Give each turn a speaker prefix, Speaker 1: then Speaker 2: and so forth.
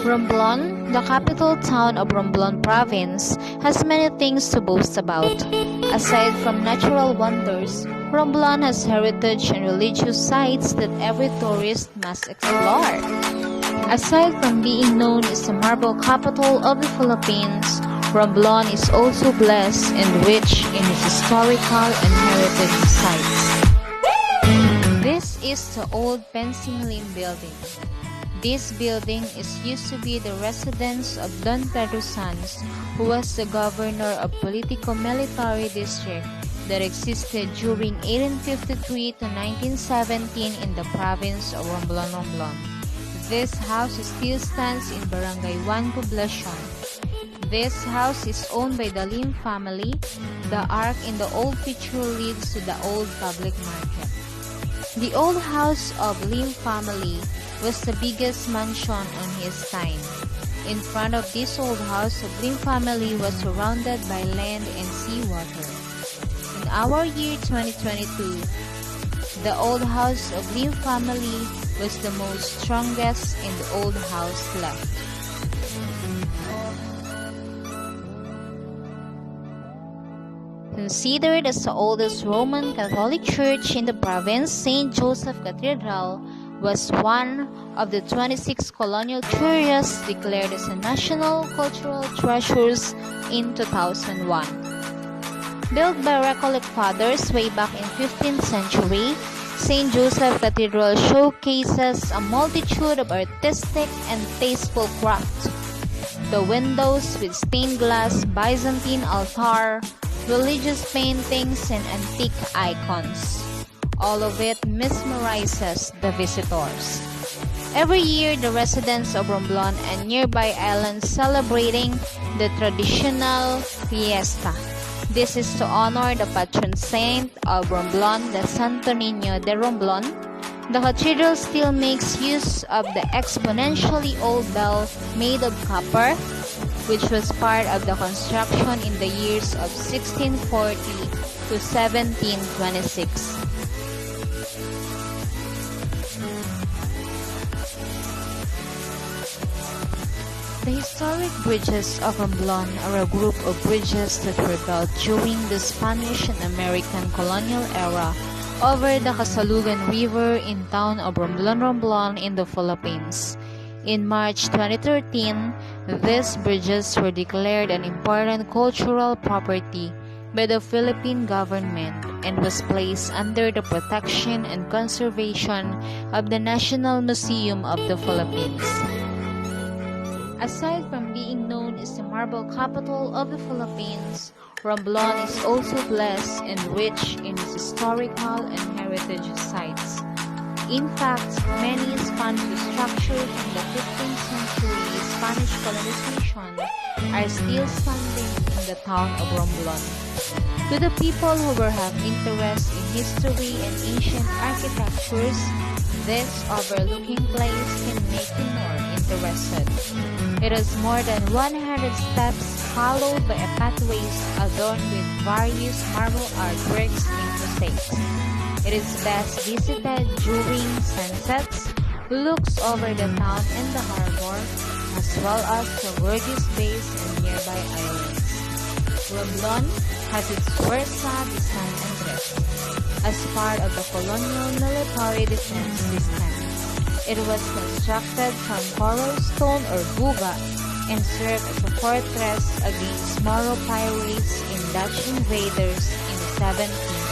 Speaker 1: Romblon, the capital town of Romblon province, has many things to boast about. Aside from natural wonders, Romblon has heritage and religious sites that every tourist must explore. Aside from being known as the marble capital of the Philippines, Romblon is also blessed and rich in its historical and heritage sites. This is the old Pensimilin building. This building is used to be the residence of Don Pedro Sanz, who was the governor of politico-military district that existed during 1853 to 1917 in the province of Romblon. This house still stands in Barangay 1 Poblacion. This house is owned by the Lim family. The arc in the old picture leads to the old public market. The old house of Lim family was the biggest mansion on his time. In front of this old house of Lim family was surrounded by land and seawater. In our year 2022, the old house of Lim family was the most strongest in the old house left. Considered as the oldest Roman Catholic church in the province, St. Joseph Cathedral was one of the 26 colonial churches declared as a national cultural treasures in 2001. Built by Recollet fathers way back in 15th century, St. Joseph Cathedral showcases a multitude of artistic and tasteful craft. The windows with stained glass Byzantine altar, religious paintings, and antique icons. All of it mesmerizes the visitors. Every year, the residents of Romblon and nearby islands celebrating the traditional fiesta. This is to honor the patron saint of Romblon, the Santo Niño de Romblon. The cathedral still makes use of the exponentially old bell made of copper, which was part of the construction in the years of 1640 to 1726. The historic bridges of Romblon are a group of bridges that were built during the Spanish and American colonial era over the Kasalugan River in town of Romblon in the Philippines. In March 2013, these bridges were declared an important cultural property by the Philippine government and was placed under the protection and conservation of the National Museum of the Philippines. Aside from being known as the marble capital of the Philippines, Romblon is also blessed and rich in its historical and heritage sites. In fact, many Spanish structures from the 15th century Spanish colonization are still standing in the town of Romblon. To the people who have interest in history and ancient architectures, this overlooking place can make you more interested. It has more than 100 steps followed by a pathways adorned with various marble artworks and mosaics. It is best visited during sunsets, looks over the town and the harbor, as well as the gorgeous bays and nearby islands. Romblon has its Fuerza de San Andres as part of the colonial military defense system. It was constructed from coral stone or buga and served as a fortress against Moro pirates and Dutch invaders in the 17th